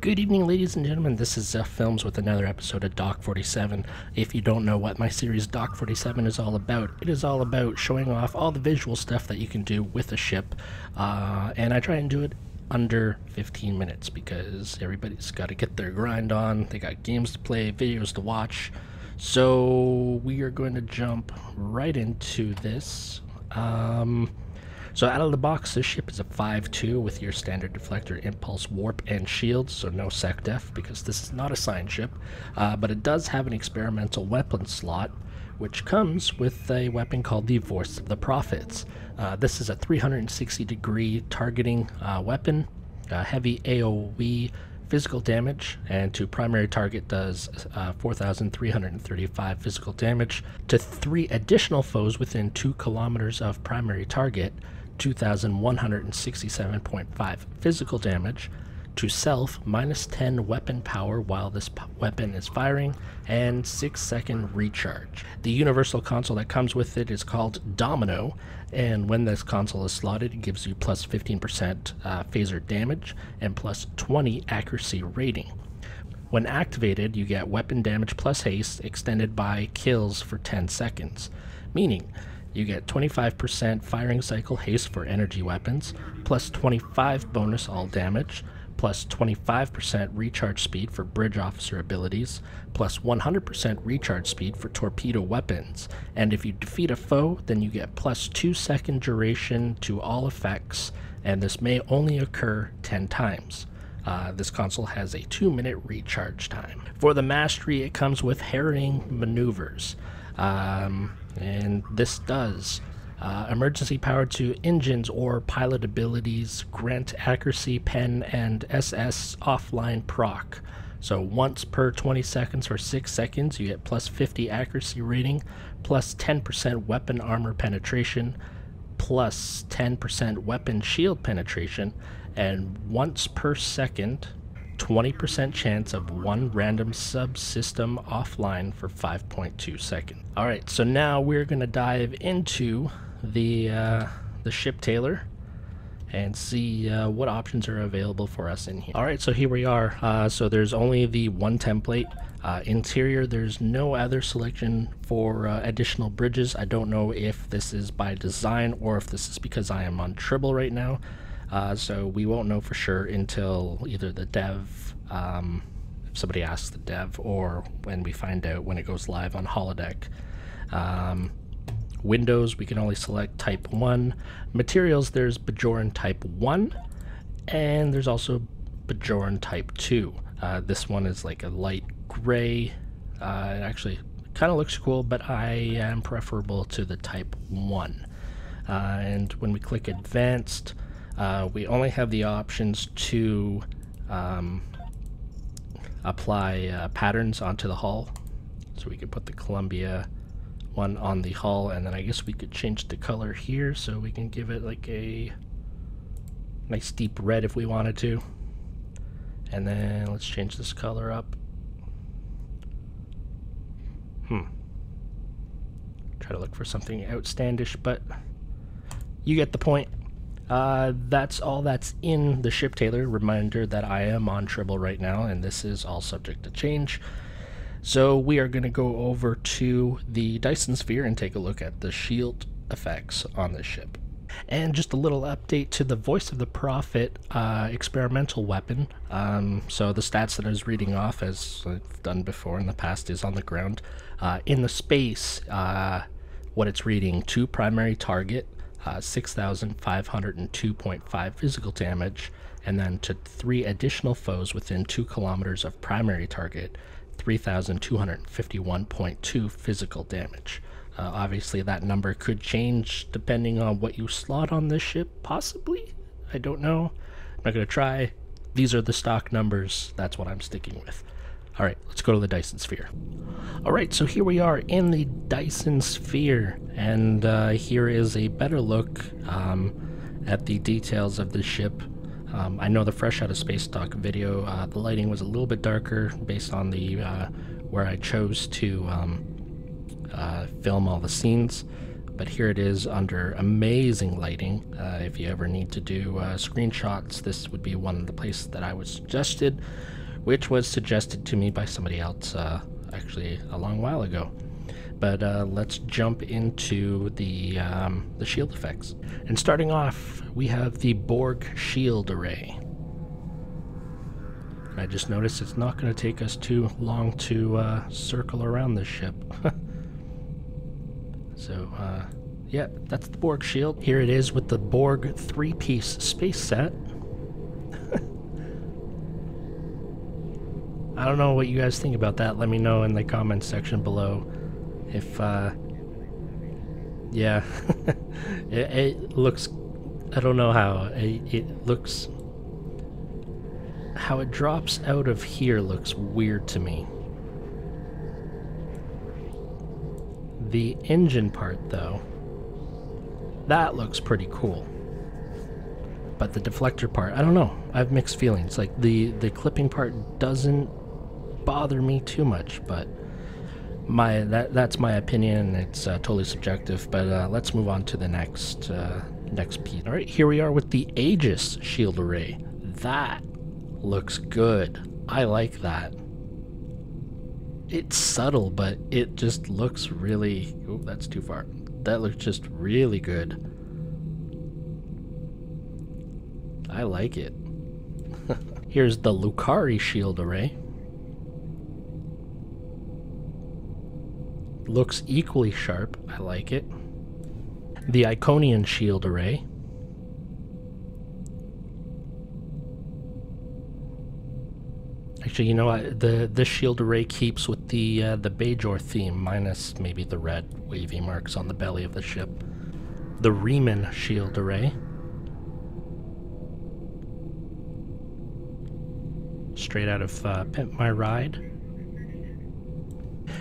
Good evening, ladies and gentlemen. This is Films with another episode of Doc 47. If you don't know what my series Doc 47 is all about, it is all about showing off all the visual stuff that you can do with a ship. And I try and do it under 15 minutes because everybody's got to get their grind on. They got games to play, videos to watch. So we are going to jump right into this. So out of the box, this ship is a 5-2 with your standard deflector, impulse, warp, and shield, so no sec def because this is not a signed ship, but it does have an experimental weapon slot, which comes with a weapon called the Voice of the Prophets. This is a 360-degree targeting weapon, heavy AoE physical damage, and to primary target does 4,335 physical damage. To 3 additional foes within 2 kilometers of primary target, 2,167.5 physical damage. To self, minus 10 weapon power while this weapon is firing, and 6-second recharge. The universal console that comes with it is called Domino, and when this console is slotted, it gives you plus 15% phaser damage and plus 20 accuracy rating. When activated, you get weapon damage plus haste extended by kills for 10 seconds, meaning you get 25% firing cycle haste for energy weapons, plus 25 bonus all damage, plus 25% recharge speed for bridge officer abilities, plus 100% recharge speed for torpedo weapons. And if you defeat a foe, then you get plus 2-second duration to all effects, and this may only occur 10 times. This console has a 2-minute recharge time. For the mastery, it comes with harrying maneuvers. And this does emergency power to engines or pilot abilities, grant accuracy, pen, and SS offline proc. So once per 20 seconds for 6 seconds, you get plus 50 accuracy rating, plus 10% weapon armor penetration, plus 10% weapon shield penetration, and once per second, 20% chance of one random subsystem offline for 5.2 seconds. Alright, so now we're going to dive into the ship tailor and see what options are available for us in here. Alright, so here we are. So there's only the one template. Interior, there's no other selection for additional bridges. I don't know if this is by design or if this is because I am on Tribble right now. So we won't know for sure until either the dev, if somebody asks the dev, or when we find out when it goes live on Holodeck. Windows, we can only select Type 1. Materials, there's Bajoran Type 1, and there's also Bajoran Type 2. This one is like a light gray. It actually kind of looks cool, but I am preferable to the Type 1. And when we click Advanced, we only have the options to apply patterns onto the hull. So we could put the Columbia one on the hull, and then I guess we could change the color here so we can give it like a nice deep red if we wanted to. And then let's change this color up. Try to look for something outlandish, but you get the point. That's all that's in the ship tailor. Reminder that I am on Tribble right now, and this is all subject to change. So we are going to go over to the Dyson Sphere and take a look at the shield effects on this ship. And just a little update to the Voice of the Prophet experimental weapon. So the stats that I was reading off, as I've done before in the past, is on the ground. In the space, what it's reading, 2 primary target, 6,502.5 physical damage, and then to 3 additional foes within 2 kilometers of primary target, 3,251.2 physical damage. Obviously that number could change depending on what you slot on this ship, possibly. I don't know. I'm not going to try. These are the stock numbers. That's what I'm sticking with. Alright, let's go to the Dyson Sphere. Alright, so here we are in the Dyson Sphere, and here is a better look at the details of the ship. I know the Fresh Out of Space stock video, the lighting was a little bit darker based on the where I chose to film all the scenes, but here it is under amazing lighting. If you ever need to do screenshots, this would be one of the places that I would suggested. which was suggested to me by somebody else actually a long while ago. But let's jump into the shield effects. And starting off, we have the Borg shield array. I just noticed it's not going to take us too long to circle around this ship. So, yeah, that's the Borg shield. Here it is with the Borg 3-piece space set. I don't know what you guys think about that. Let me know in the comments section below. If, yeah, it looks, I don't know how, it looks, how it drops out of here looks weird to me. The engine part, though, that looks pretty cool. But the deflector part, I don't know, I have mixed feelings. Like, the clipping part doesn't bother me too much, but that's my opinion. It's totally subjective. But let's move on to the next piece. All right, here we are with the Aegis shield array. That looks good. I like that. It's subtle, but it just looks really... Oh, that's too far. That looks just really good. I like it. Here's the Lucari shield array. Looks equally sharp. I like it. The Iconian shield array. Actually, you know what? This shield array keeps with the Bajor theme, minus maybe the red wavy marks on the belly of the ship. The Riemann shield array. Straight out of Pimp My Ride.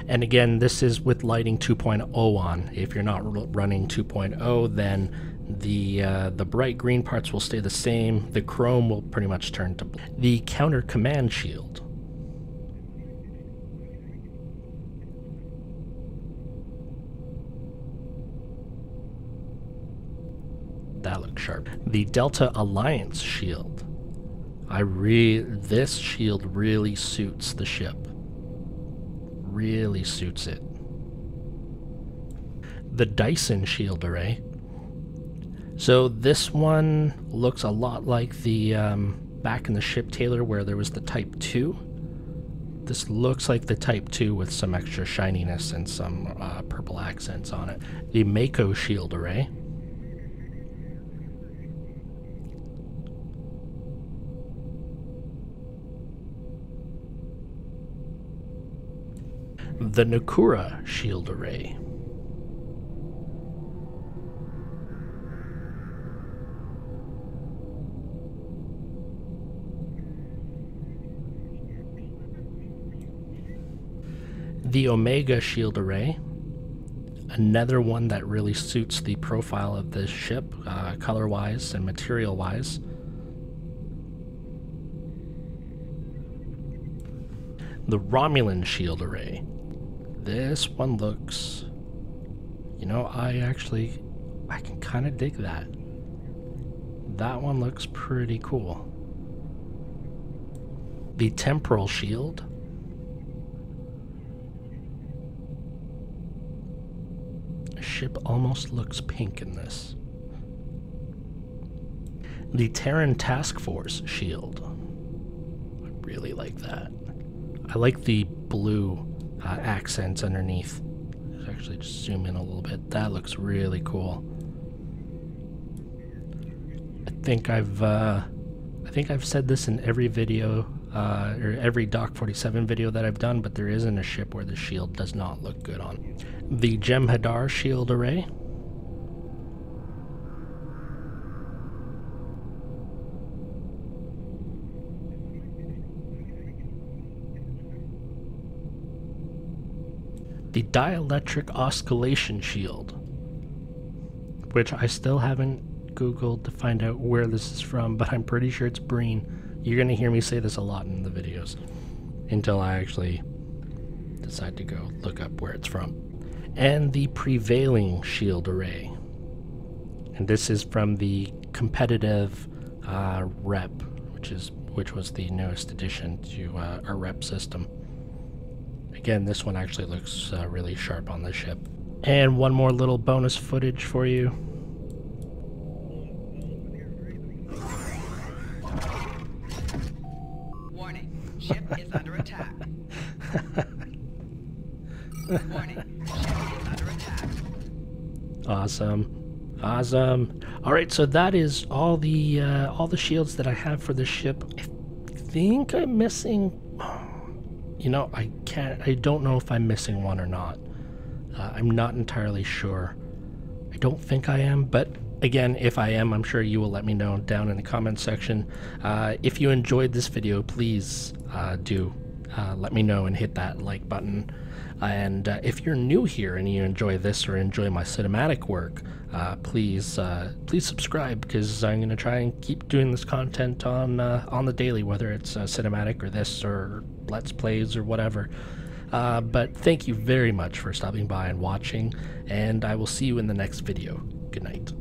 And again, this is with lighting 2.0 on. If you're not running 2.0, then the bright green parts will stay the same. The chrome will pretty much turn to blue. The counter command shield. That looks sharp. The Delta Alliance shield. This shield really suits the ship. Really suits it. The Dyson shield array. So this one looks a lot like the back in the ship tailor where there was the Type 2. This looks like the Type 2 with some extra shininess and some purple accents on it. The Mako shield array. The Nakura shield array. The Omega shield array. Another one that really suits the profile of this ship, color-wise and material-wise. The Romulan shield array. This one looks, you know, I can kind of dig that. That one looks pretty cool. The temporal shield. The ship almost looks pink in this. The Terran Task Force shield. I really like that. I like the blue accents underneath. Let's actually just zoom in a little bit. That looks really cool. I think I've said this in every video or every Doc 47 video that I've done, but there isn't a ship where the shield does not look good on. The Jem'Hadar shield array. The dielectric oscillation shield, which I still haven't Googled to find out where this is from, but I'm pretty sure it's Breen. You're going to hear me say this a lot in the videos until I actually decide to go look up where it's from. And the prevailing shield array. And this is from the competitive rep, which is which was the newest addition to our rep system. Again, this one actually looks really sharp on the ship. And one more little bonus footage for you. Warning, ship is under attack. Warning, ship is under attack. Awesome. Awesome. Alright, so that is all the shields that I have for the ship. I think I'm missing... You know, I don't know if I'm missing one or not. I'm not entirely sure. I don't think I am, but again, if I am, I'm sure you will let me know down in the comments section. If you enjoyed this video, please do let me know and hit that like button. And if you're new here and you enjoy this or enjoy my cinematic work, please subscribe, because I'm going to try and keep doing this content on the daily, whether it's cinematic or this or Let's Plays or whatever. But thank you very much for stopping by and watching, and I will see you in the next video. Good night.